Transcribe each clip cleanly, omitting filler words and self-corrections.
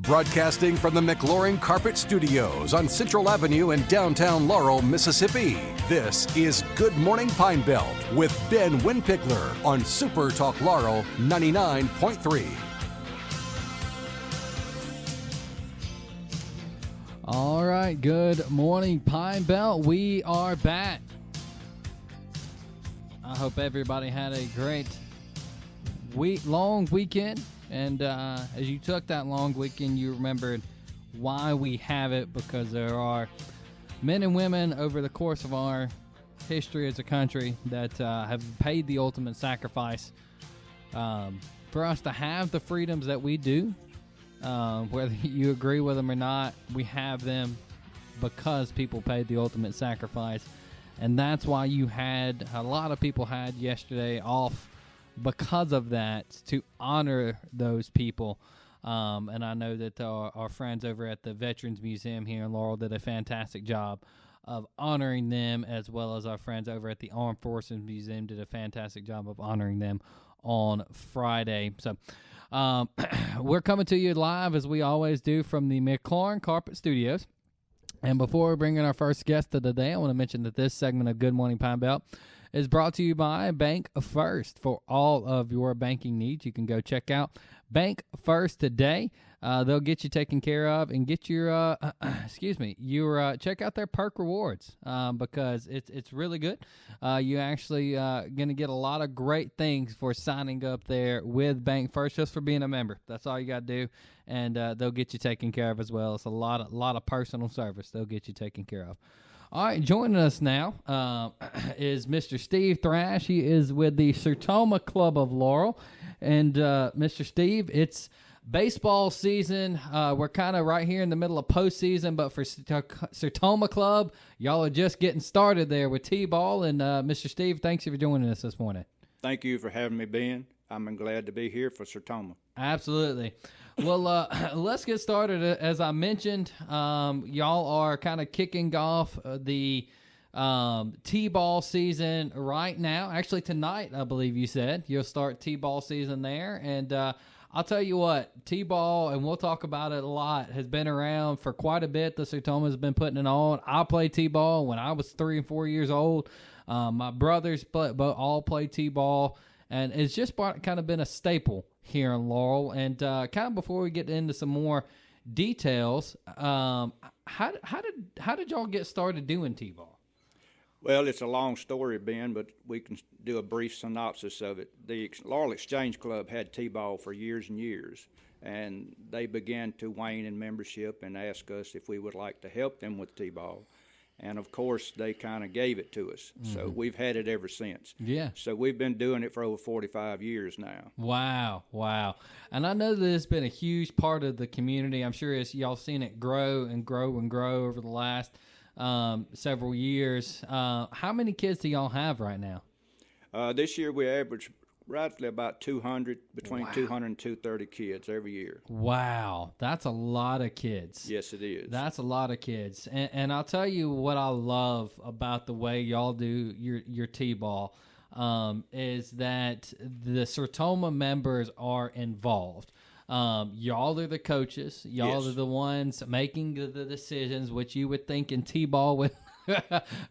Broadcasting from the McLaurin Carpet Studios on Central Avenue in downtown Laurel, Mississippi. This is Good Morning Pine Belt with Ben Winpickler on SuperTalk Laurel 99.3. All right, good morning Pine Belt. We are back. I hope everybody had a great long weekend. And as you took that long weekend, you remembered why we have it, because there are men and women over the course of our history as a country that have paid the ultimate sacrifice for us to have the freedoms that we do. Whether you agree with them or not, we have them because people paid the ultimate sacrifice. And that's why a lot of people had yesterday off because of that, to honor those people. And I know that our friends over at the Veterans Museum here in Laurel did a fantastic job of honoring them, as well as our friends over at the Armed Forces Museum did a fantastic job of honoring them on Friday. So we're coming to you live, as we always do, from the McLaurin Carpet Studios. And before we bring in our first guest of the day, I want to mention that this segment of Good Morning Pine Belt is brought to you by Bank First. For all of your banking needs, you can go check out Bank First today. They'll get you taken care of and get your check out their perk rewards, because it's really good. You actually going to get a lot of great things for signing up there with Bank First, just for being a member. That's all you got to do, and they'll get you taken care of as well. It's a lot of personal service they'll get you taken care of. All right, joining us now is Mr. Steve Thrash. He is with the Sertoma Club of Laurel. And Mr. Steve, it's baseball season. We're kind of right here in the middle of postseason, but for Sertoma Club, y'all are just getting started there with T-ball. And Mr. Steve, thanks for joining us this morning. Thank you for having me, Ben. I'm glad to be here for Sertoma. Absolutely. Well, let's get started. As I mentioned, y'all are kind of kicking off the T-ball season right now. Actually, tonight, I believe you said, you'll start T-ball season there. And I'll tell you what, T-ball, and we'll talk about it a lot, has been around for quite a bit. The Sertoma's been putting it on. I played T-ball when I was 3 and 4 years old. My brothers all played T-ball. And it's just kind of been a staple here in Laurel. And kind of before we get into some more details, how did y'all get started doing T-ball? Well, it's a long story, Ben, but we can do a brief synopsis of it. The Laurel Exchange Club had T-ball for years and years, and they began to wane in membership and ask us if we would like to help them with T-ball. And, of course, they kind of gave it to us. Mm-hmm. So we've had it ever since. Yeah. So we've been doing it for over 45 years now. Wow. And I know that it's been a huge part of the community. I'm sure y'all seen it grow and grow and grow over the last several years. How many kids do y'all have right now? This year we average roughly about 200, between 200 and 230 kids every year. Wow, that's a lot of kids. Yes, it is. That's a lot of kids. And I'll tell you what I love about the way y'all do your T-ball is that the Sertoma members are involved. Y'all are the coaches. Y'all are the ones making the decisions, which you would think in T-ball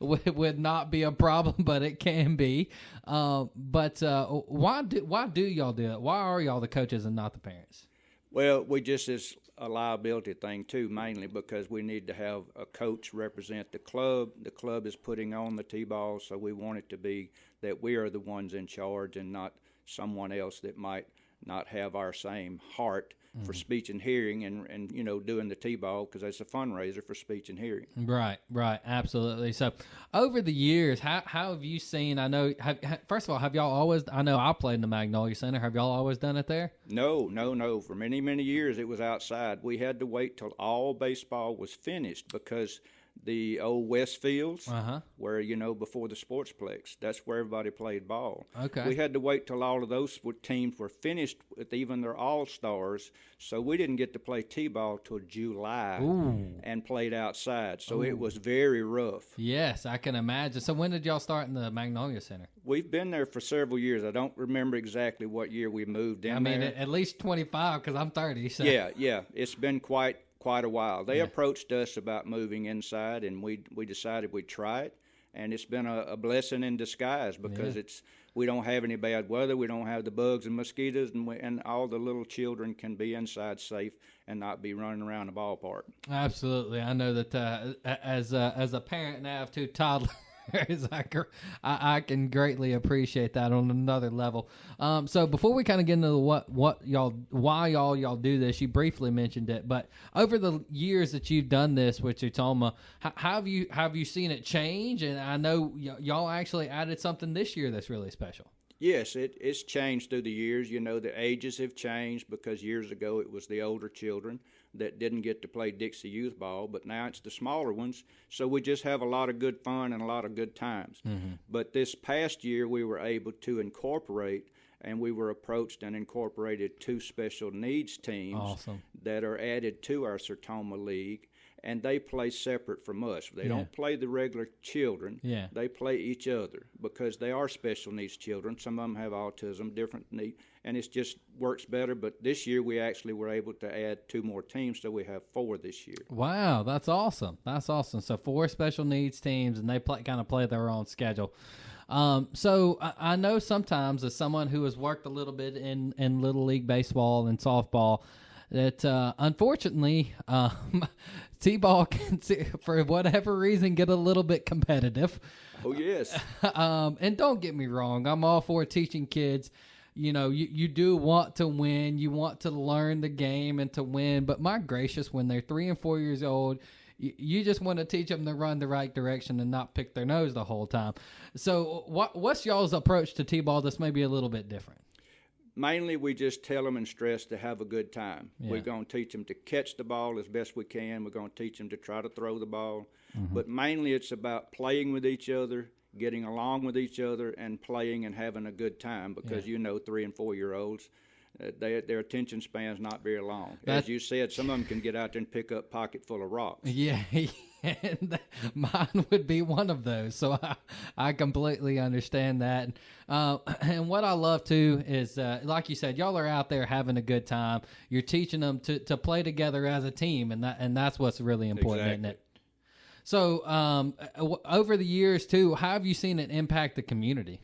would not be a problem, but it can be. But why do y'all do it? Why are y'all the coaches and not the parents? Well, it's a liability thing too, mainly because we need to have a coach represent the club. The club is putting on the T-ball, so we want it to be that we are the ones in charge and not someone else that might not have our same heart for speech and hearing and doing the T-ball, because it's a fundraiser for speech and hearing. Right, absolutely. So over the years, how have you seen, first of all, have y'all always, I know I played in the Magnolia Center, have y'all always done it there? No. For many, many years it was outside. We had to wait till all baseball was finished because the old Westfields, Uh-huh. where, before the Sportsplex. That's where everybody played ball. Okay. We had to wait till all of those teams were finished with even their all-stars, so we didn't get to play T-ball till July and played outside. So it was very rough. Yes, I can imagine. So when did y'all start in the Magnolia Center? We've been there for several years. I don't remember exactly what year we moved in there. At least 25 because I'm 30. So. Yeah. It's been quite a while. They approached us about moving inside, and we decided we'd try it, and it's been a blessing in disguise because we don't have any bad weather, we don't have the bugs and mosquitoes, and all the little children can be inside safe and not be running around the ballpark. Absolutely. I know that as a parent and I have 2 toddlers, I can greatly appreciate that on another level. So before we kind of get into why y'all do this, you briefly mentioned it, but over the years that you've done this with Sertoma, how have you seen it change? And I know y'all actually added something this year that's really special. Yes, it's changed through the years. The ages have changed because years ago it was the older children that didn't get to play Dixie Youth Ball, but now it's the smaller ones. So we just have a lot of good fun and a lot of good times. Mm-hmm. But this past year we were able to incorporate, and we were approached and incorporated 2 special needs teams that are added to our Sertoma League. And they play separate from us. They don't play the regular children. Yeah. They play each other because they are special needs children. Some of them have autism, different needs, and it just works better. But this year we actually were able to add 2 more teams, so we have 4 this year. Wow, that's awesome. So 4 special needs teams, and they kind of play their own schedule. So I know sometimes as someone who has worked a little bit in Little League baseball and softball, that unfortunately T-ball can, for whatever reason, get a little bit competitive. Oh, yes. And don't get me wrong, I'm all for teaching kids. You do want to win. You want to learn the game and to win. But my gracious, when they're 3 and 4 years old, you just want to teach them to run the right direction and not pick their nose the whole time. So what's y'all's approach to T-ball that's maybe a little bit different? Mainly, we just tell them and stress to have a good time. Yeah. We're going to teach them to catch the ball as best we can. We're going to teach them to try to throw the ball. Mm-hmm. But mainly, it's about playing with each other, getting along with each other, and playing and having a good time because, 3 and 4 year olds, their attention span's not very long. As you said, some of them can get out there and pick up a pocket full of rocks. Yeah, and mine would be one of those. So I completely understand that. And what I love, too, is, like you said, y'all are out there having a good time. You're teaching them to play together as a team, and that's what's really important, isn't it? So over the years, too, how have you seen it impact the community?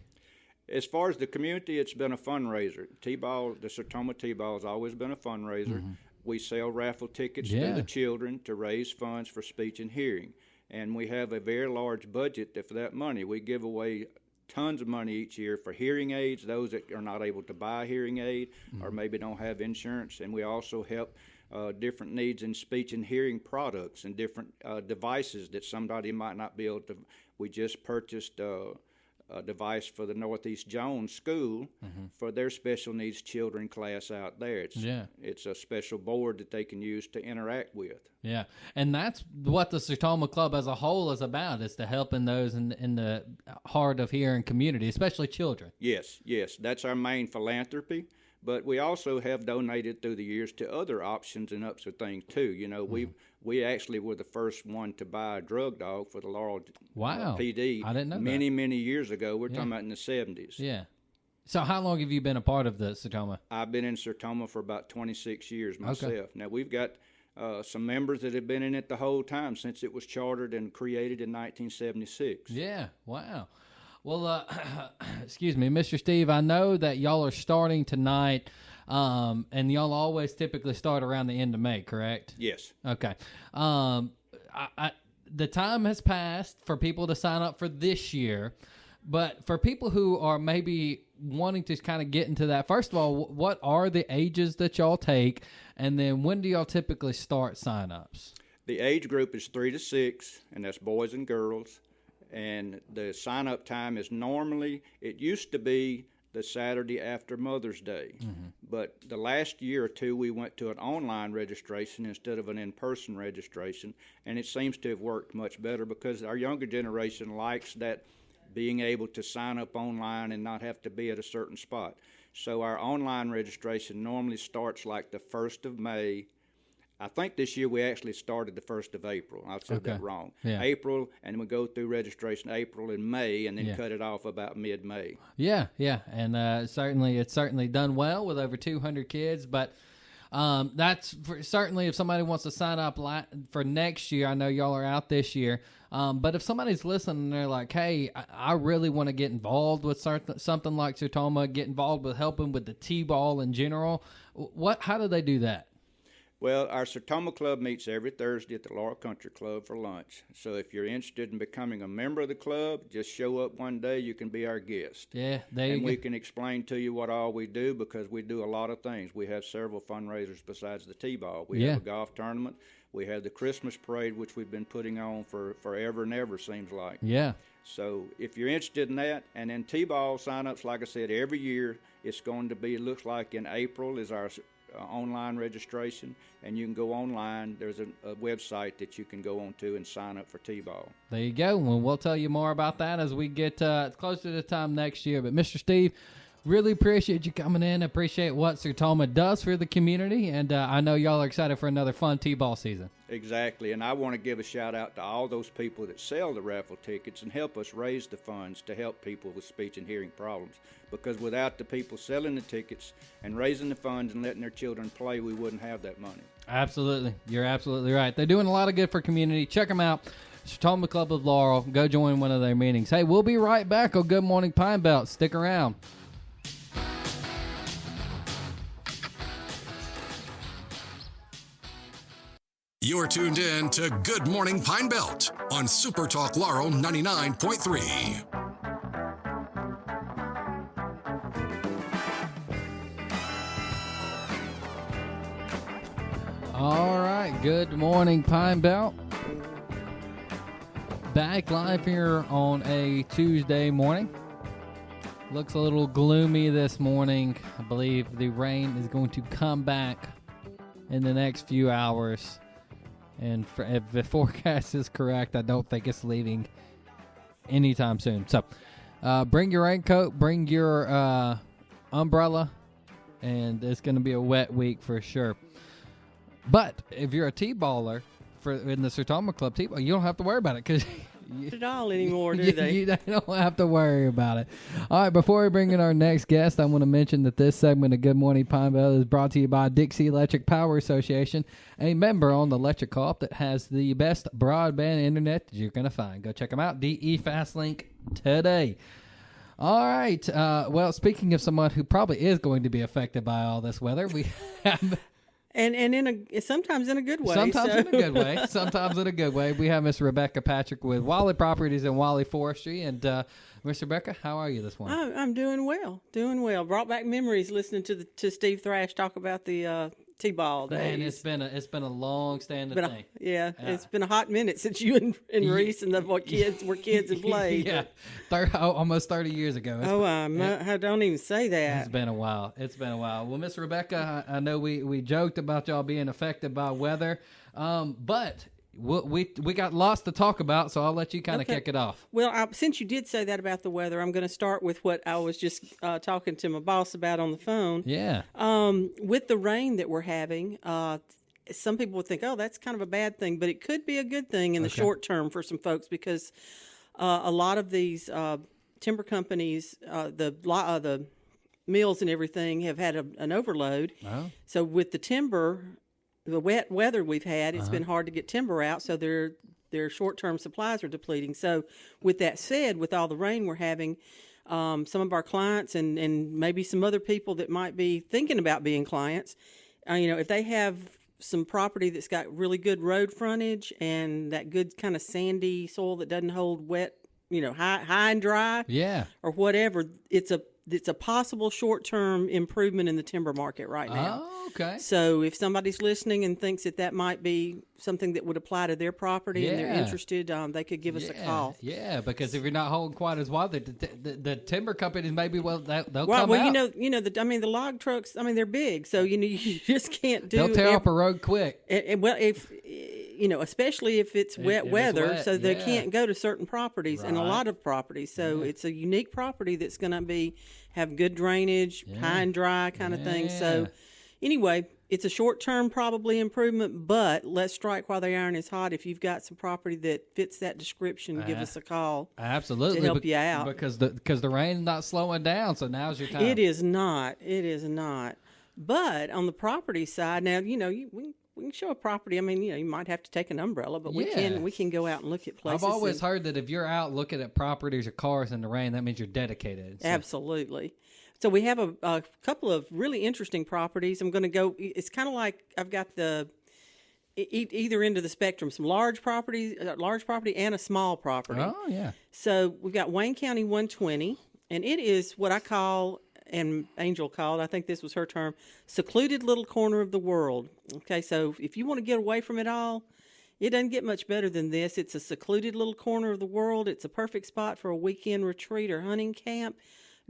As far as the community, it's been a fundraiser. T-ball, the Sertoma T-ball has always been a fundraiser. Mm-hmm. We sell raffle tickets to the children to raise funds for speech and hearing. And we have a very large budget for that money. We give away tons of money each year for hearing aids, those that are not able to buy a hearing aid or maybe don't have insurance. And we also help different needs in speech and hearing products and different devices that somebody might not be able to. We just purchased a device for the Northeast Jones School for their special needs children class out there. It's a special board that they can use to interact with. Yeah, and that's what the Sertoma Club as a whole is about, is to helping those in the hard of hearing community, especially children. Yes, that's our main philanthropy. But we also have donated through the years to other options and ups of things too. We actually were the first one to buy a drug dog for the Laurel PD. I didn't know many years ago. We're talking about in the 70s. Yeah. So how long have you been a part of the Sertoma? I've been in Sertoma for about 26 years myself. Okay. Now we've got some members that have been in it the whole time since it was chartered and created in 1976. Yeah. Wow. Well, excuse me, Mr. Steve, I know that y'all are starting tonight, and y'all always typically start around the end of May, correct? Yes. Okay. The time has passed for people to sign up for this year, but for people who are maybe wanting to kind of get into that, first of all, what are the ages that y'all take, and then when do y'all typically start sign-ups? The age group is 3 to 6, and that's boys and girls. And the sign-up time is normally, it used to be the Saturday after Mother's Day. But the last year or two, we went to an online registration instead of an in-person registration, and it seems to have worked much better because our younger generation likes that being able to sign up online and not have to be at a certain spot. So our online registration normally starts like the 1st of May. I think this year we actually started the 1st of April. I said that wrong. Yeah. April, and we go through registration April and May, and then cut it off about mid-May. Yeah, and it's certainly done well with over 200 kids. But that's certainly if somebody wants to sign up for next year. I know y'all are out this year. But if somebody's listening and they're like, hey, I really want to get involved with something like Sertoma, get involved with helping with the T-ball in general, how do they do that? Well, our Sertoma Club meets every Thursday at the Laurel Country Club for lunch. So if you're interested in becoming a member of the club, just show up one day. You can be our guest. Yeah, there you go. And we can explain to you what all we do because we do a lot of things. We have several fundraisers besides the T-ball. We have a golf tournament. We have the Christmas parade, which we've been putting on for forever and ever, seems like. Yeah. So if you're interested in that, and then T-ball sign-ups, like I said, every year it's going to be, it looks like in April is our online registration, and you can go online. There's a website that you can go on to and sign up for T-ball. There you go. Well, we'll tell you more about that as we get closer to the time next year. But Mr. Steve, really appreciate you coming in. Appreciate what Sertoma does for the community, and I know y'all are excited for another fun T-ball season. Exactly, and I want to give a shout-out to all those people that sell the raffle tickets and help us raise the funds to help people with speech and hearing problems, because without the people selling the tickets and raising the funds and letting their children play, we wouldn't have that money. Absolutely. You're absolutely right. They're doing a lot of good for community. Check them out. Sertoma Club of Laurel. Go join one of their meetings. Hey, we'll be right back on Good Morning Pine Belt. Stick around. You're tuned in to Good Morning Pine Belt on SuperTalk Laurel 99.3. All right, good morning, Pine Belt. Back live here on a Tuesday morning. Looks a little gloomy this morning. I believe the rain is going to come back in the next few hours. And if the forecast is correct, I don't think it's leaving anytime soon. So bring your raincoat, bring your umbrella, and it's going to be a wet week for sure. But if you're a T-baller in the Sertoma Club T-ball, you don't have to worry about it because at all anymore, do they? You don't have to worry about it. All right, before we bring in our next guest, I want to mention that this segment of Good Morning Pine Belt is brought to you by Dixie Electric Power Association, a member on the Electric Co-op that has the best broadband internet that you're going to find. Go check them out, DE Fastlink, today. All right. Well, speaking of someone who probably is going to be affected by all this weather, we have... And sometimes in a good way. Sometimes in a good way. Sometimes in a good way. We have Miss Rebecca Patrick with Walley Properties and Walley Forestry. And Miss Rebecca, how are you this morning? I'm doing well. Doing well. Brought back memories listening to Steve Thrash talk about the T-ball days. Man, it's been a long standing thing. It's been a hot minute since you and Reese and the kids and played. Yeah, almost 30 years ago. I don't even say that. It's been a while. Well, Miss Rebecca, I know we joked about y'all being affected by weather, but we got lots to talk about, so I'll let you kind of kick it off. Well, since you did say that about the weather, I'm going to start with what I was just talking to my boss about on the phone. Yeah. With the rain that we're having, some people would think, oh, that's kind of a bad thing, but it could be a good thing in the short term for some folks because a lot of these timber companies, the mills and everything have had an overload. Oh. So with the timber, the wet weather we've had, it's been hard to get timber out, so their short-term supplies are depleting. So with that said, with all the rain we're having, some of our clients and maybe some other people that might be thinking about being clients, if they have some property that's got really good road frontage and that good kind of sandy soil that doesn't hold wet, high and dry, yeah, or whatever, it's it's a possible short-term improvement in the timber market right now. Oh, okay. So if somebody's listening and thinks that might be something that would apply to their property and they're interested, they could give us a call. Yeah, because if you're not holding quite as wide, the timber companies maybe they'll come out. Well, the log trucks. I mean, they're big, so you just can't do. They'll tear up a road quick. Well, if especially if it's wet weather, wet, so they can't go to certain properties and a Right. lot of properties. So it's a unique property that's going to have good drainage, high and dry kind of thing. So anyway, it's a short-term probably improvement, but let's strike while the iron is hot. If you've got some property that fits that description, give us a call. Absolutely, to help you out, because the rain's not slowing down. So now's your time. It is not. But on the property side, now we can show a property. I mean, you might have to take an umbrella, but we can go out and look at places. I've always heard that if you're out looking at properties or cars in the rain, that means you're dedicated. So. Absolutely. So we have a couple of really interesting properties. I'm going to go. It's kind of like I've got either end of the spectrum, some large property and a small property. Oh yeah. So we've got Wayne County 120, and it is what I call, and Angel called, I think this was her term, secluded little corner of the world. Okay, so if you want to get away from it all, it doesn't get much better than this. It's a secluded little corner of the world. It's a perfect spot for a weekend retreat or hunting camp.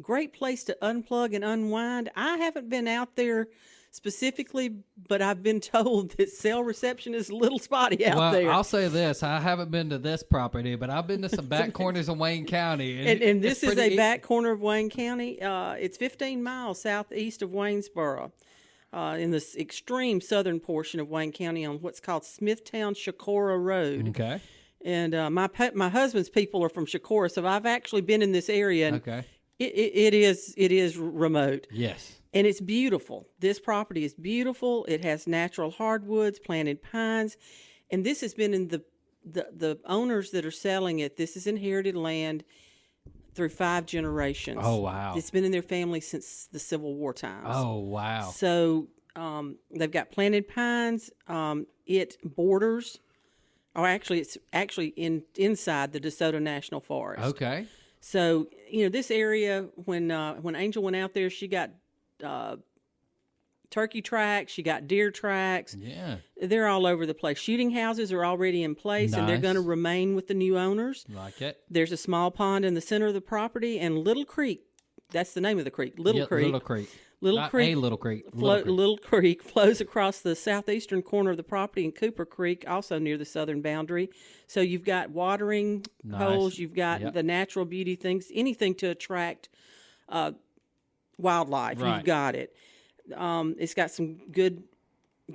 Great place to unplug and unwind. I haven't been out there specifically, but I've been told that cell reception is a little spotty out there. I'll say this. I haven't been to this property, but I've been to some back corners of Wayne County. And this is a back corner of Wayne County. It's 15 miles southeast of Waynesboro, in the extreme southern portion of Wayne County on what's called Smithtown Shakora Road. Okay. And my husband's people are from Shakora, so I've actually been in this area. And okay. It is remote. Yes. And it's beautiful. This property is beautiful. It has natural hardwoods, planted pines, and this has been in the owners that are selling it. This is inherited land through 5 generations. Oh wow! It's been in their family since the Civil War times. Oh wow! So they've got planted pines. It borders, or actually, it's actually inside the DeSoto National Forest. Okay. So this area, when Angel went out there, she got turkey tracks, she got deer tracks. Yeah. They're all over the place. Shooting houses are already in place, and they're going to remain with the new owners. Like it. There's a small pond in the center of the property, and Little Creek, that's the name of the creek, Little Creek. Little Creek. Little Not Creek. a Little Creek. Little Creek flows across the southeastern corner of the property, and Cooper Creek, also near the southern boundary. So you've got watering holes, you've got the natural beauty things, anything to attract wildlife. Right. You've got it. It's got some good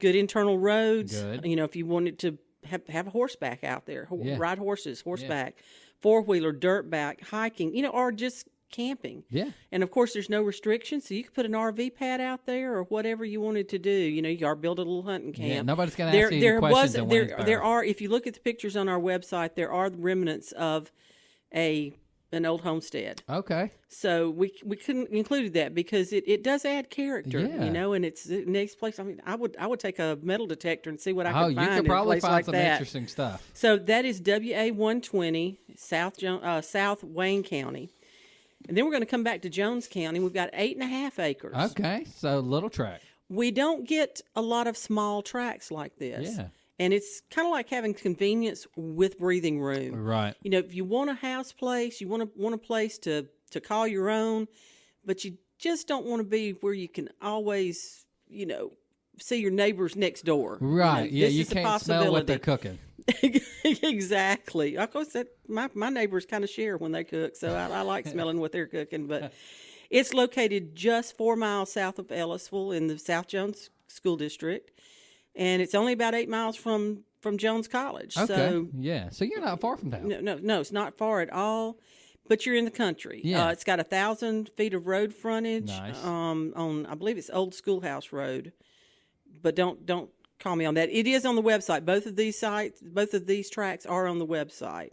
internal roads. Good. If you wanted to have a horseback out there, ride horses, horseback, 4-wheeler, dirtback, hiking, or just camping. Yeah. And of course, there's no restrictions, so you could put an RV pad out there or whatever you wanted to do. You are build a little hunting camp. Yeah, nobody's going to ask you any questions in Waynesboro. There are, if you look at the pictures on our website, there are remnants of an old homestead. Okay. So we couldn't include that because it does add character, and it's the next place. I mean, I would take a metal detector and see what I could find. You could probably find like some that. interesting stuff. So that is WA 120 South Wayne County. And then we're going to come back to Jones County. We've got 8.5 acres. Okay, so little tract. We don't get a lot of small tracts like this. Yeah. And it's kind of like having convenience with breathing room. Right. If you want a house place, you want a place to call your own, but you just don't want to be where you can always, see your neighbors next door. Right. You can't smell what they're cooking. Exactly. Of course, my neighbors kind of share when they cook, so I like smelling what they're cooking. But it's located just 4 miles south of Ellisville in the South Jones School District, and it's only about 8 miles from Jones College. Okay. So so you're not far from town. No, it's not far at all. But you're in the country. Yeah. It's got 1,000 feet of road frontage. Nice. On I believe it's Old Schoolhouse Road, but don't call me on that. It is on the website. Both of these tracks are on the website,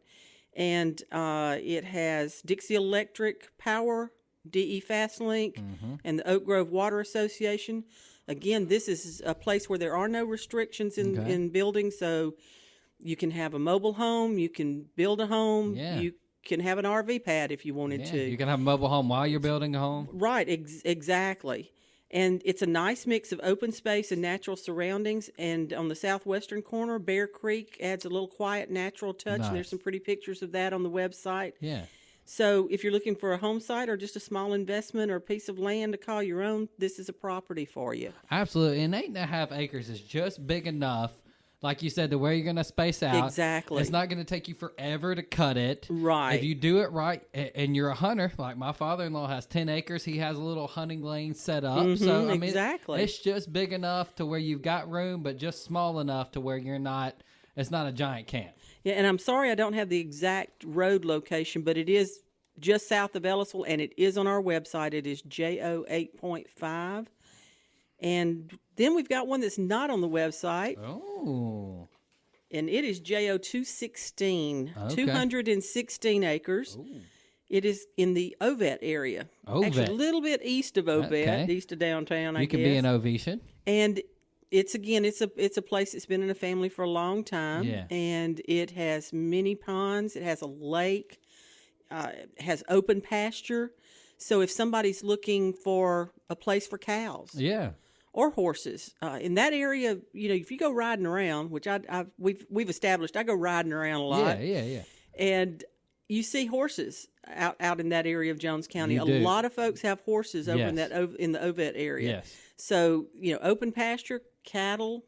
and it has Dixie Electric Power, DE Fast Link, and the Oak Grove Water Association. Again, this is a place where there are no restrictions in building, so you can have a mobile home, you can build a home, can have an RV pad if you wanted to. You can have a mobile home while you're building a home. Right, exactly. And it's a nice mix of open space and natural surroundings. And on the southwestern corner, Bear Creek adds a little quiet, natural touch. Nice. And there's some pretty pictures of that on the website. Yeah. So if you're looking for a home site or just a small investment or a piece of land to call your own, this is a property for you. Absolutely. And 8.5 acres is just big enough, like you said, to where you're going to space out. Exactly. It's not going to take you forever to cut it. Right. If you do it right, and you're a hunter, like my father-in-law has 10 acres, he has a little hunting lane set up. So, I mean, exactly. It's just big enough to where you've got room, but just small enough to where it's not a giant camp. Yeah, and I'm sorry I don't have the exact road location, but it is just south of Ellisville, and it is on our website. It is JO 8.5. And then we've got one that's not on the website. Oh. And it is JO 216, Okay. 216 acres. Ooh. It is in the Ovet area. Ovet. Actually, a little bit east of Ovet, Okay. east of downtown, I guess. You could be an Ovetian. And it's a place that's been in a family for a long time. Yeah. And it has many ponds. It has a lake. It has open pasture. So if somebody's looking for a place for cows. Yeah. Or horses in that area, if you go riding around, which we've established, I go riding around a lot. Yeah. And you see horses out in that area of Jones County. You a do. lot of folks have horses over in Yes. in the Ovet area. Yes. So open pasture, cattle,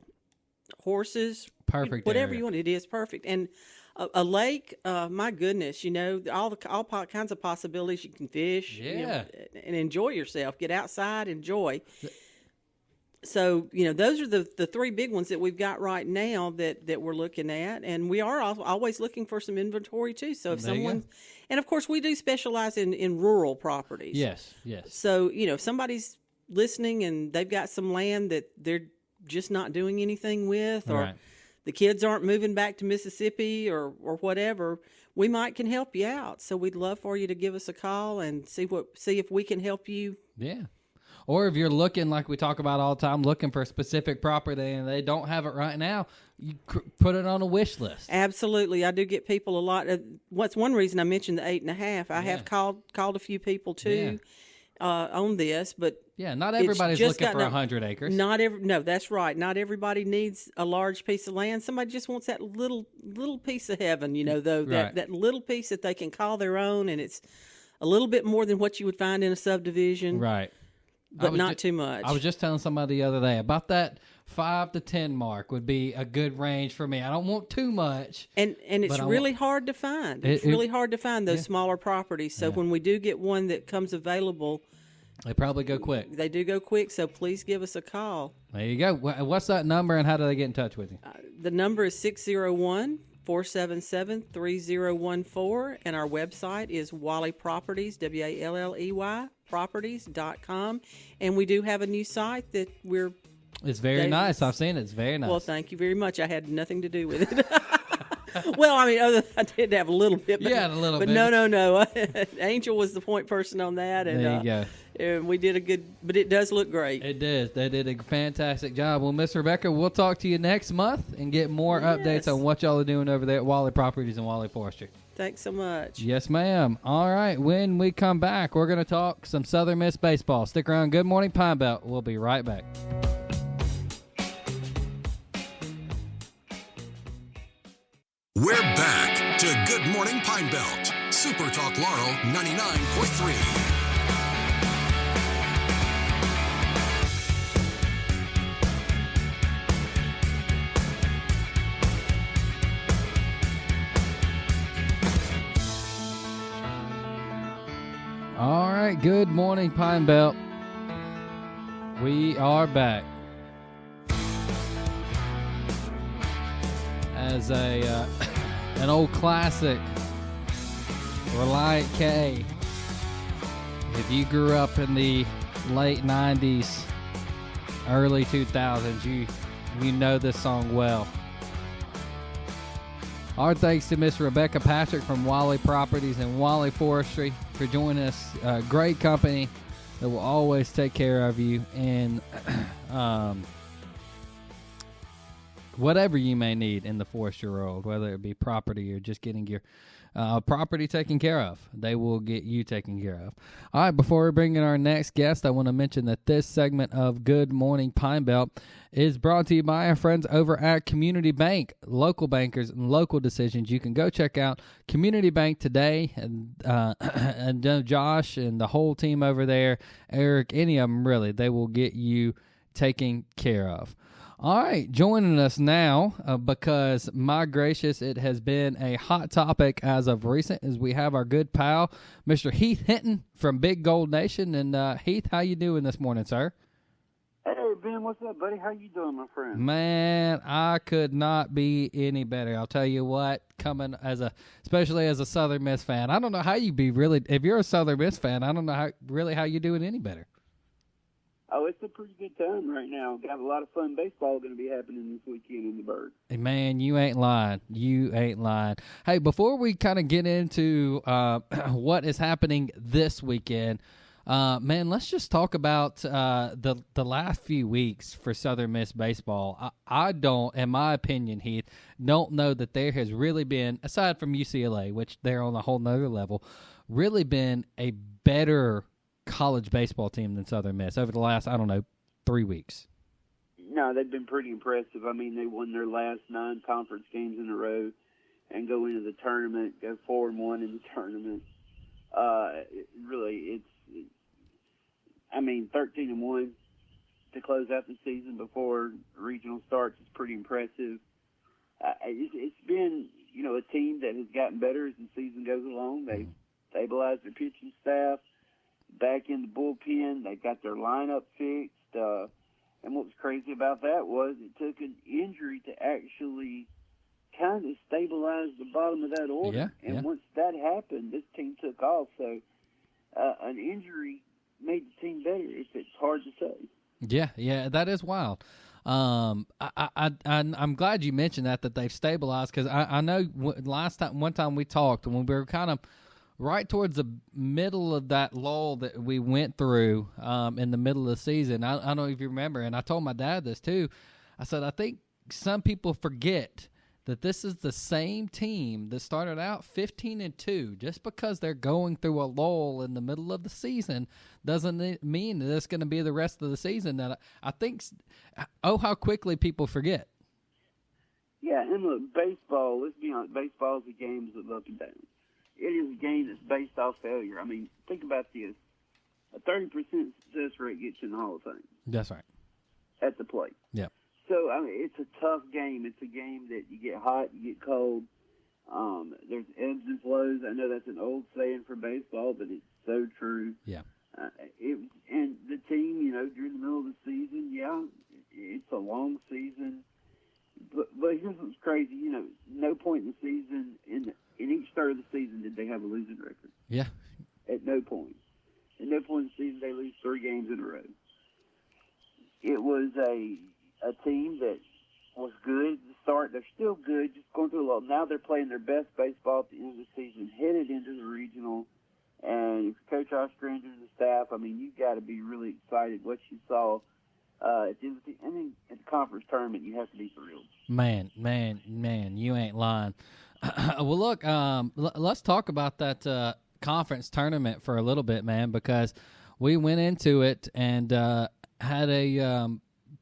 horses, Perfect whatever area. you want. It is perfect. And a lake, my goodness, all kinds of possibilities. You can fish, and enjoy yourself. Get outside, enjoy. So, those are the three big ones that we've got right now that we're looking at. And we are always looking for some inventory, too. So if someone, and of course, we do specialize in rural properties. Yes. So, if somebody's listening and they've got some land that they're just not doing anything with, or Right. the kids aren't moving back to Mississippi or whatever, we can help you out. So we'd love for you to give us a call and see if we can help you. Yeah. Or if you're looking, like we talk about all the time, looking for a specific property and they don't have it right now, you put it on a wish list. Absolutely. I do get people a lot. What's one reason I mentioned the 8.5? I have called a few people too on this, but not everybody's looking for 100 acres. No, that's right. Not everybody needs a large piece of land. Somebody just wants that little piece of heaven, though, Right. that little piece that they can call their own, and it's a little bit more than what you would find in a subdivision. Right. But not too much. I was just telling somebody the other day about that 5 to 10 mark would be a good range for me. I don't want too much. And it's really hard to find. It's really hard to find those smaller properties. So when we do get one that comes available, they probably go quick. They do go quick, so please give us a call. There you go. What's that number and how do they get in touch with you? The number is 601-477-3014, and our website is Walley Properties, WALLEY properties.com. And we do have a new site that It's very nice. I've seen it. It's very nice. Well, thank you very much. I had nothing to do with it. Well, I mean, I did have a little bit. But, a little bit. But no. Angel was the point person on that. And, there you go. And we did a good, but it does look great. It does. They did a fantastic job. Well, Miss Rebecca, we'll talk to you next month and get more updates on what y'all are doing over there at Walley Properties and Walley Forestry. Thanks so much. Yes, ma'am. All right. When we come back, we're going to talk some Southern Miss baseball. Stick around. Good Morning Pine Belt. We'll be right back. We're back to Good Morning Pine Belt. SuperTalk Laurel 99.3. All right. Good morning, Pine Belt. We are back. As an old classic, Reliant K. If you grew up in the late 90s, early 2000s, you know this song well. Our thanks to Miss Rebecca Patrick from Walley Properties and Walley Forestry for joining us. Great company that will always take care of you. And whatever you may need in the forestry world, whether it be property or just getting your property taken care of. They will get you taken care of. All right, before we bring in our next guest, I want to mention that this segment of Good Morning Pine Belt is brought to you by our friends over at Community Bank. Local bankers and local decisions. You can go check out Community Bank today, and Josh and the whole team over there, Eric, any of them really, they will get you taken care of. All right, joining us now, because, my gracious, it has been a hot topic as of recent, as we have our good pal, Mr. Heath Hinton from Big Gold Nation. And, Heath, how you doing this morning, sir? Hey, Ben, what's up, buddy? How you doing, my friend? Man, I could not be any better. I'll tell you what, especially as a Southern Miss fan, I don't know how you be really, if you're a Southern Miss fan, I don't know how you doing any better. Oh, it's a pretty good time right now. Got a lot of fun baseball going to be happening this weekend in the Bird. Hey, man, you ain't lying. You ain't lying. Hey, before we kind of get into what is happening this weekend, man, let's just talk about the last few weeks for Southern Miss baseball. I don't, in my opinion, Heath, don't know that there has really been, aside from UCLA, which they're on a whole nother level, really been a better college baseball team than Southern Miss over the last, 3 weeks. No, they've been pretty impressive. I mean, they won their last 9 conference games in a row and go into the tournament, go 4-1 in the tournament. Really, it's 13-1 to close out the season before regional starts is pretty impressive. It's been, a team that has gotten better as the season goes along. They've stabilized their pitching staff. Back in the bullpen, they got their lineup fixed. And what was crazy about that was it took an injury to actually kind of stabilize the bottom of that order. Once that happened, this team took off. So an injury made the team better. It's hard to say. Yeah, that is wild. I'm glad you mentioned that they've stabilized, because I know one time we talked when we were kind of right towards the middle of that lull that we went through in the middle of the season. I don't know if you remember, and I told my dad this too. I said, I think some people forget that this is the same team that started out 15-2. Just because they're going through a lull in the middle of the season doesn't mean that it's going to be the rest of the season. That I think, how quickly people forget. Yeah, and look, baseball, let's be honest, baseball is a game of up and down. It is a game that's based off failure. I mean, think about this. A 30% success rate gets you in the Hall of Fame. That's right. At the plate. Yeah. So, it's a tough game. It's a game that you get hot, you get cold. There's ebbs and flows. I know that's an old saying for baseball, but it's so true. Yeah. And the team, during the middle of the season, it's a long season. But here's what's crazy. No point in the season, in each third of the season, did they have a losing record. Yeah. At no point. At no point in the season, they lose 3 games in a row. It was a team that was good at the start. They're still good, just going through a lot. Now they're playing their best baseball at the end of the season, headed into the regional. And if Coach Ostrander and the staff, you've got to be really excited what you saw. At the conference tournament, you have to be thrilled. Man, you ain't lying. Well, look, let's talk about that conference tournament for a little bit, man, because we went into it and had a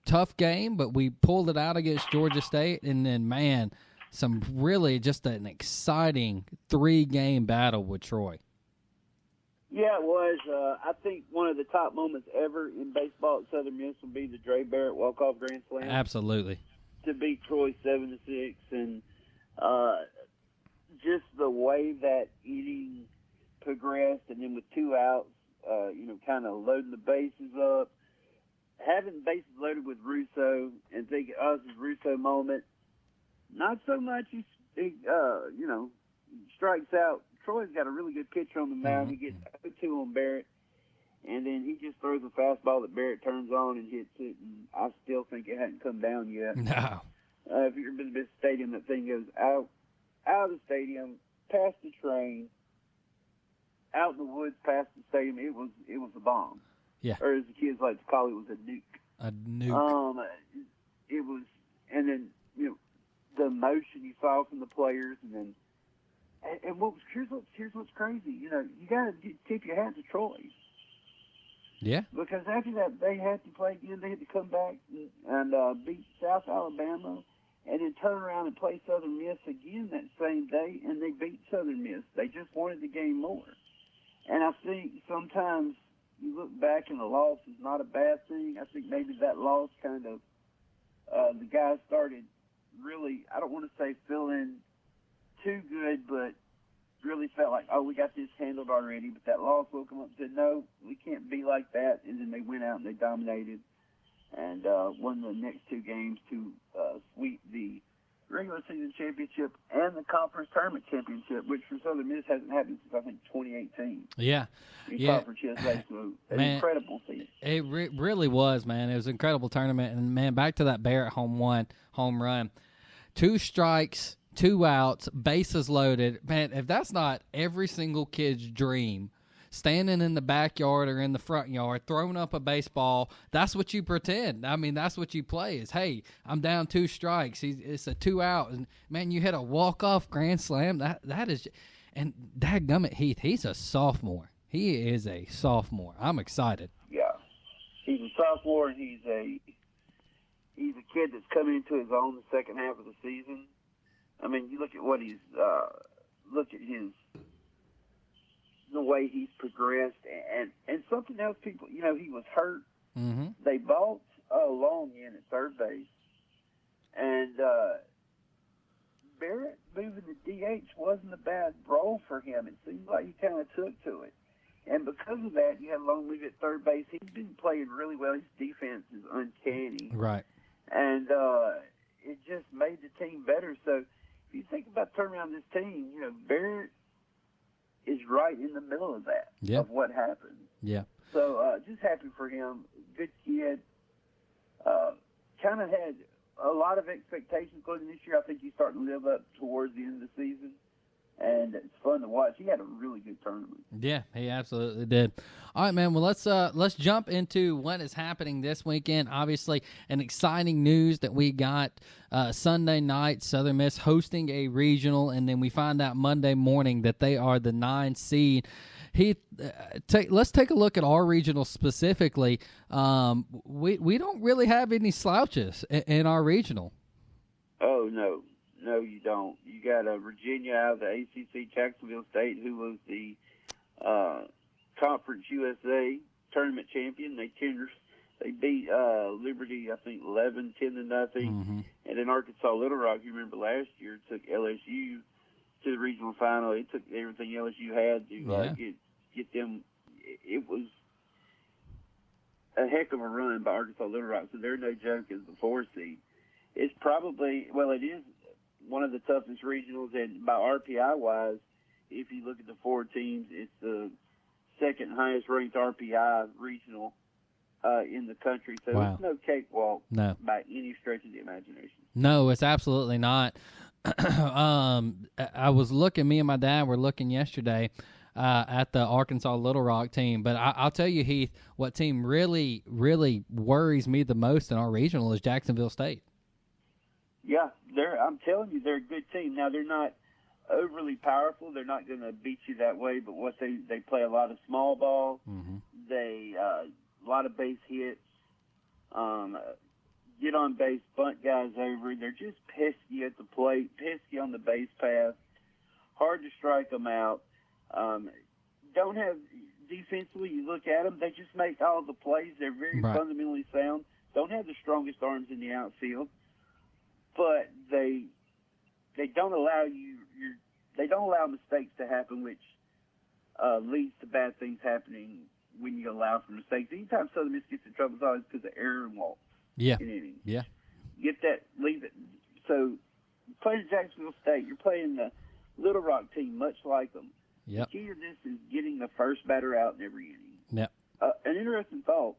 tough game, but we pulled it out against Georgia State, and then, man, some really just an exciting 3-game battle with Troy. Yeah, it was. I think one of the top moments ever in baseball at Southern Miss would be the Dre Barrett walk-off grand slam. Absolutely. To beat Troy 7-6, and just the way that inning progressed, and then with 2 outs, kind of loading the bases up, having the bases loaded with Russo, and thinking, this is Russo moment. Not so much he strikes out. Troy's got a really good pitcher on the mound. He gets 0-2 on Barrett, and then he just throws a fastball that Barrett turns on and hits it. And I still think it hadn't come down yet. No. If you've been to this stadium, that thing goes out of the stadium, past the train, out in the woods, past the stadium. It was a bomb. Yeah. Or as the kids like to call it, was a nuke. A nuke. It was, and then the emotion you saw from the players, and here's what's crazy. You got to tip your hat to Troy. Yeah. Because after that, they had to play again. They had to come back and beat South Alabama, and then turn around and play Southern Miss again that same day, and they beat Southern Miss. They just wanted the game more. And I think sometimes you look back and the loss is not a bad thing. I think maybe that loss kind of the guys started really, I don't want to say feeling too good, but really felt like, oh, we got this handled already. But that loss woke them up and said, no, we can't be like that. And then they went out and they dominated and won the next two games to sweep the regular season championship and the conference tournament championship, which for Southern Miss hasn't happened since, I think, 2018. In Conference USA, so an incredible season. It really was, man. It was an incredible tournament. And, man, back to that Barrett home run. 2 strikes, 2 outs, bases loaded. Man, if that's not every single kid's dream, standing in the backyard or in the front yard, throwing up a baseball, that's what you pretend. I mean, that's what you play is, hey, I'm down 2 strikes. It's a 2 out. And, man, you hit a walk-off grand slam. That is – and dadgummit, Heath, he's a sophomore. He is a sophomore. I'm excited. Yeah. He's a sophomore, and he's a kid that's coming into his own the second half of the season. I mean, you look at what he's look at the way he's progressed, and something else. People, he was hurt. Mm-hmm. They bought Long in at third base, and Barrett moving to DH wasn't a bad role for him. It seems like he kind of took to it, and because of that, you had Long move at third base. He's been playing really well. His defense is uncanny, Right? And it just made the team better. So if you think about turning around this team, Barrett is right in the middle of that, of what happened. Yeah. So just happy for him. Good kid. Kind of had a lot of expectations going this year. I think he's starting to live up towards the end of the season. And it's fun to watch. He had a really good tournament. Yeah, he absolutely did. All right, man. Well, let's jump into what is happening this weekend. Obviously, an exciting news that we got Sunday night. Southern Miss hosting a regional, and then we find out Monday morning that they are the 9 seed. Let's take a look at our regional specifically. We don't really have any slouches in our regional. Oh no. No, you don't. You got Virginia out of the ACC, Jacksonville State, who was the Conference USA tournament champion. They beat Liberty, I think, 11-10 to nothing. Mm-hmm. And then Arkansas Little Rock, you remember last year, took LSU to the regional final. It took everything LSU had to get them. It was a heck of a run by Arkansas Little Rock, so they're no joke as the 4 seed. It's probably, it is one of the toughest regionals, and by RPI-wise, if you look at the 4 teams, it's the second highest-ranked RPI regional in the country. So It's no cakewalk by any stretch of the imagination. No, it's absolutely not. I was looking, me and my dad were looking yesterday at the Arkansas Little Rock team, but I'll tell you, Heath, what team really, really worries me the most in our regional is Jacksonville State. Yeah, I'm telling you, they're a good team. Now, they're not overly powerful. They're not going to beat you that way, but what they play a lot of small ball. Mm-hmm. They a lot of base hits, get on base, bunt guys over. They're just pesky at the plate, pesky on the base path, hard to strike them out. Don't have defensively, you look at them, they just make all the plays. They're very fundamentally sound. Don't have the strongest arms in the outfield. But they don't allow they don't allow mistakes to happen, which leads to bad things happening when you allow for mistakes. Anytime Southern Miss gets in trouble, it's always because of error and walks. Yeah. In innings. Yeah. Get that, leave it. So playing Jacksonville State, you're playing the Little Rock team, much like them. Yep. The key to this is getting the first batter out in every inning. Yep. An interesting thought: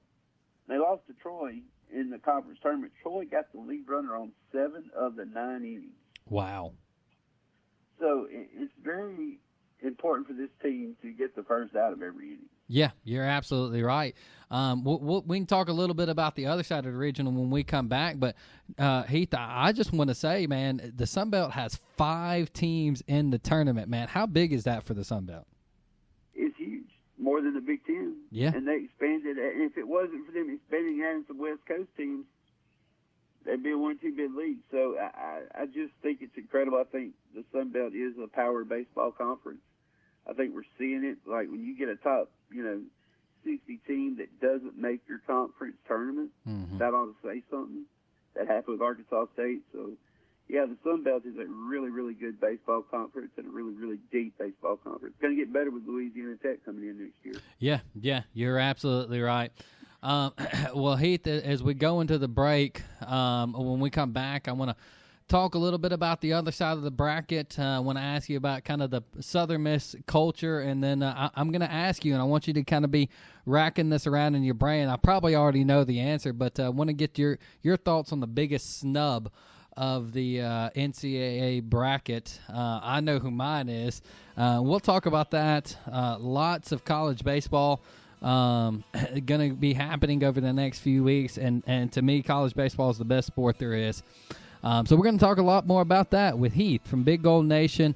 they lost to Troy in the conference tournament. Troy got the lead runner on 7 of the 9 innings. Wow. So it's very important for this team to get the first out of every inning. Yeah, you're absolutely right. We can talk a little bit about the other side of the regional when we come back. But, Heath, I just want to say, man, the Sun Belt has 5 teams in the tournament, man. How big is that for the Sun Belt? It's huge, more than the Big Ten. Yeah. And they expanded. And if it wasn't for them expanding and adding some West Coast teams, they'd be a 1-2 bid league. So I just think it's incredible. I think the Sun Belt is a power baseball conference. I think we're seeing it. Like when you get a top, 60 team that doesn't make your conference tournament, that ought to say something. That happened with Arkansas State. So, yeah, the Sun Belt is a really, really good baseball conference and a really, really deep baseball conference. It's going to get better with Louisiana Tech coming in next year. Yeah, you're absolutely right. Well, Heath, as we go into the break, when we come back, I want to talk a little bit about the other side of the bracket. I want to ask you about kind of the Southern Miss culture, and then I'm going to ask you, and I want you to kind of be racking this around in your brain. I probably already know the answer, but I want to get your thoughts on the biggest snub of the NCAA bracket. I know who mine is. We'll talk about that. Lots of college baseball going to be happening over the next few weeks, and to me, college baseball is the best sport there is. So we're going to talk a lot more about that with Heath from Big Gold Nation.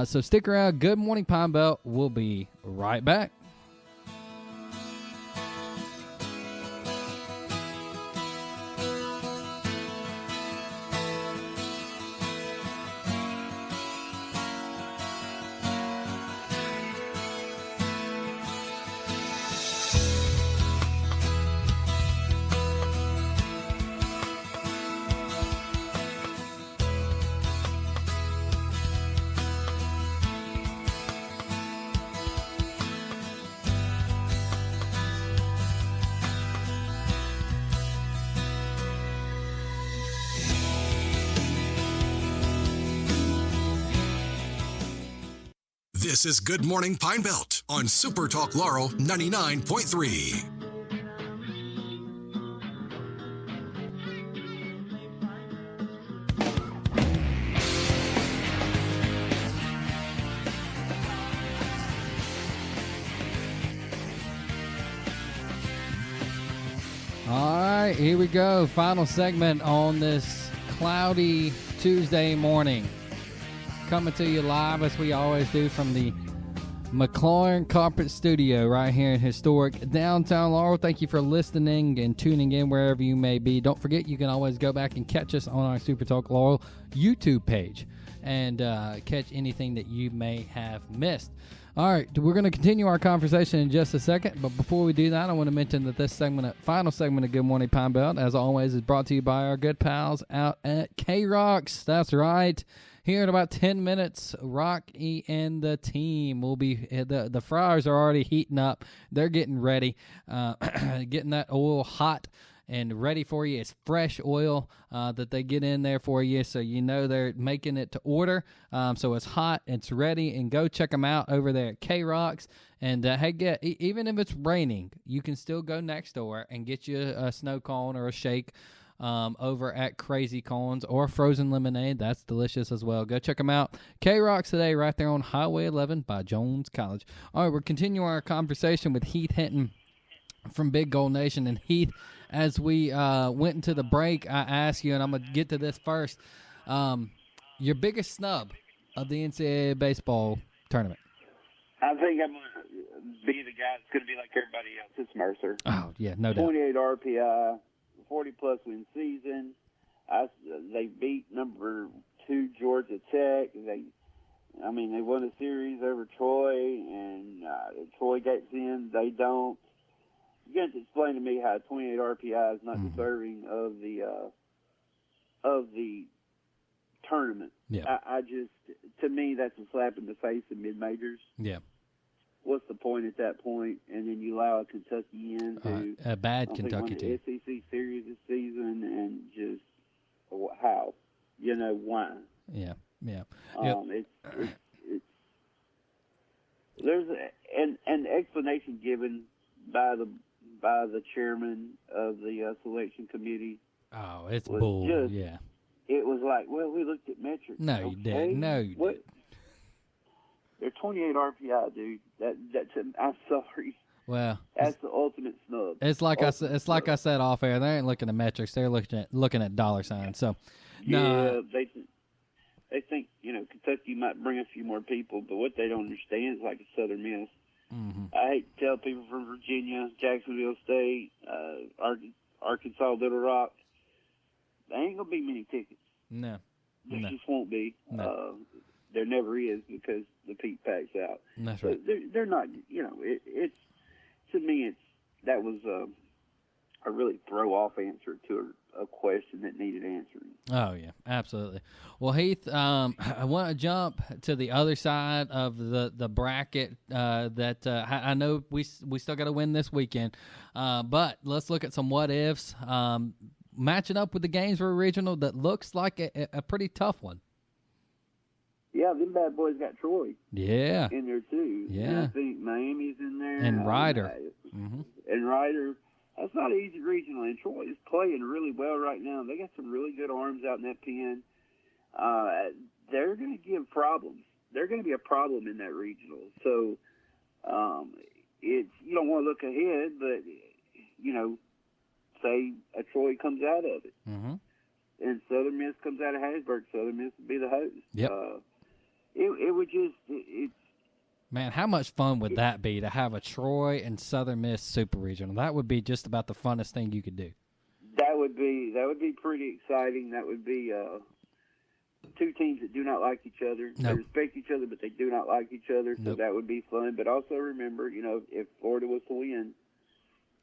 So stick around. Good morning, Pine Belt. We'll be right back. This is Good Morning Pine Belt on SuperTalk Laurel 99.3. All right, here we go. Final segment on this cloudy Tuesday morning. Coming to you live, as we always do, from the McLaurin Carpet Studio right here in historic downtown Laurel. Thank you for listening and tuning in wherever you may be. Don't forget, you can always go back and catch us on our SuperTalk Laurel YouTube page and catch anything that you may have missed. All right, we're going to continue our conversation in just a second, but before we do that, I want to mention that this final segment of Good Morning Pine Belt, as always, is brought to you by our good pals out at K-Rocks. That's right. Here in about 10 minutes, Rocky and the team will be, the fryers are already heating up. They're getting ready, getting that oil hot and ready for you. It's fresh oil that they get in there for you, so you know they're making it to order. So it's hot, it's ready, and go check them out over there at K-Rocks. And hey, even if it's raining, you can still go next door and get you a snow cone or a shake over at Crazy Cones or frozen lemonade. That's delicious as well. Go check them out. K-Rocks today right there on Highway 11 by Jones College. All right, we're continuing our conversation with Heath Hinton from Big Gold Nation. And Heath, as we went into the break, I asked you, and I'm going to get to this first, your biggest snub of the NCAA baseball tournament. I think I'm going to be the guy that's going to be like everybody else. It's Mercer. Oh, yeah, no doubt. 28 RPI. 40-plus win season. They beat number 2 Georgia Tech. They won a series over Troy, and Troy gets in. They don't. You got to explain to me how 28 RPI is not deserving of the tournament. Yeah. I just, to me, that's a slap in the face of mid majors. Yeah. What's the point at that point? And then you allow a Kentucky in who a bad Kentucky team. The SEC series this season, and just how, why? Yeah. It's there's an explanation given by the chairman of the selection committee. Oh, it's bull. Yeah. It was like, well, we looked at metrics. No, you didn't. No, you didn't. They're 28 RPI, dude. I'm sorry. Well, That's the ultimate snub. it's like I said off air. They ain't looking at metrics. They're looking at dollar signs. So, Yeah, they think Kentucky might bring a few more people, but what they don't understand is like a Southern Miss. Mm-hmm. I hate to tell people from Virginia, Jacksonville State, Arkansas, Little Rock, there ain't gonna be many tickets. No, There just won't be. No. There never is because the peak packs out. That's So right. they're not. It's to me. That was a really throw off answer to a question that needed answering. Oh yeah, absolutely. Well, Heath, I want to jump to the other side of the bracket. I know we still got to win this weekend, but let's look at some what ifs. Matching up with the Gainesboro Regional, that looks like a pretty tough one. Yeah, them bad boys got Troy Yeah, in there too. Yeah. And I think Miami's in there and Ryder. Mm-hmm. And Ryder. That's not an easy regional, and Troy is playing really well right now. They got some really good arms out in that pen. They're going to give problems. They're going to be a problem in that regional. So you don't want to look ahead, but say a Troy comes out of it, Mm-hmm. and Southern Miss comes out of Hattiesburg. Southern Miss would be the host. Yep. It would just Man, how much fun would that be to have a Troy and Southern Miss Super Regional? That would be just about the funnest thing you could do. That would be pretty exciting. That would be two teams that do not like each other. Nope. They respect each other, but they do not like each other. So Nope. that would be fun. But also remember, if Florida was to win,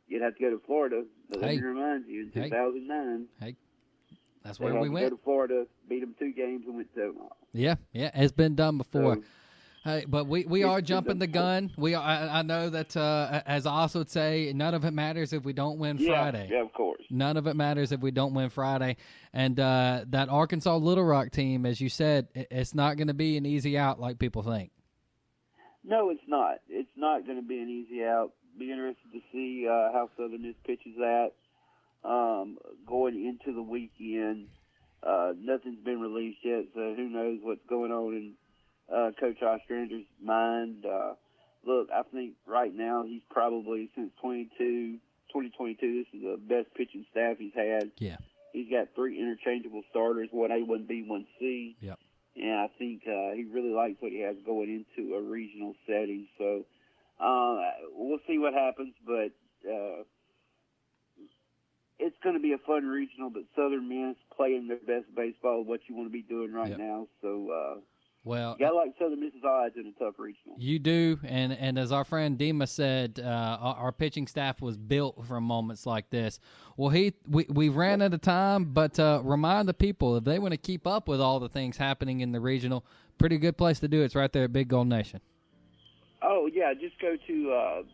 you'd have to go to Florida. But let me remind you, in 2009, That's they where had we to went. go to Florida, beat them 2 games, and went to Omaha. Yeah, it's been done before. So, Hey, but we are jumping the gun. I know that as I also would say, none of it matters if we don't win Friday. Yeah, of course. None of it matters if we don't win Friday. And that Arkansas Little Rock team, as you said, it's not going to be an easy out like people think. No, it's not. It's not going to be an easy out. Be interested to see how Southern Miss pitches that going into the weekend. Nothing's been released yet, so who knows what's going on in Coach Ostrander's mind. Look, I think right now he's probably, since 2022, this is the best pitching staff he's had. Yeah. He's got 3 interchangeable starters, 1A, 1B, 1C. Yep. And I think he really likes what he has going into a regional setting. So we'll see what happens, but it's going to be a fun regional. But Southern Miss playing their best baseball, what you want to be doing right now. So well, you got to like Southern Miss's odds in a tough regional. You do, and as our friend Dima said, our pitching staff was built for moments like this. Well, Heath, we ran out of time, but remind the people, if they want to keep up with all the things happening in the regional, pretty good place to do it. It's right there at Big Gold Nation. Oh, yeah, just go to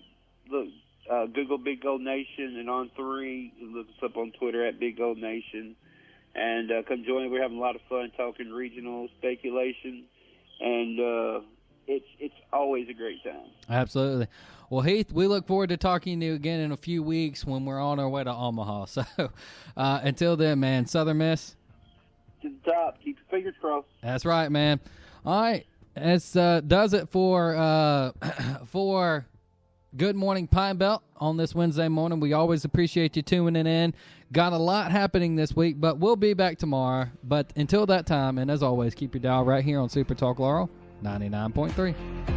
Google Big Gold Nation, and on 3, look us up on Twitter at Big Gold Nation, and come join. We're having a lot of fun talking regional speculation. And it's always a great time. Absolutely. Well, Heath, we look forward to talking to you again in a few weeks when we're on our way to Omaha. So until then, man, Southern Miss. To the top. Keep your fingers crossed. That's right, man. All right. As does it for Good Morning Pine Belt on this Wednesday morning. We always appreciate you tuning in. Got a lot happening this week, but we'll be back tomorrow. But until that time, and as always, keep your dial right here on Super Talk Laurel 99.3.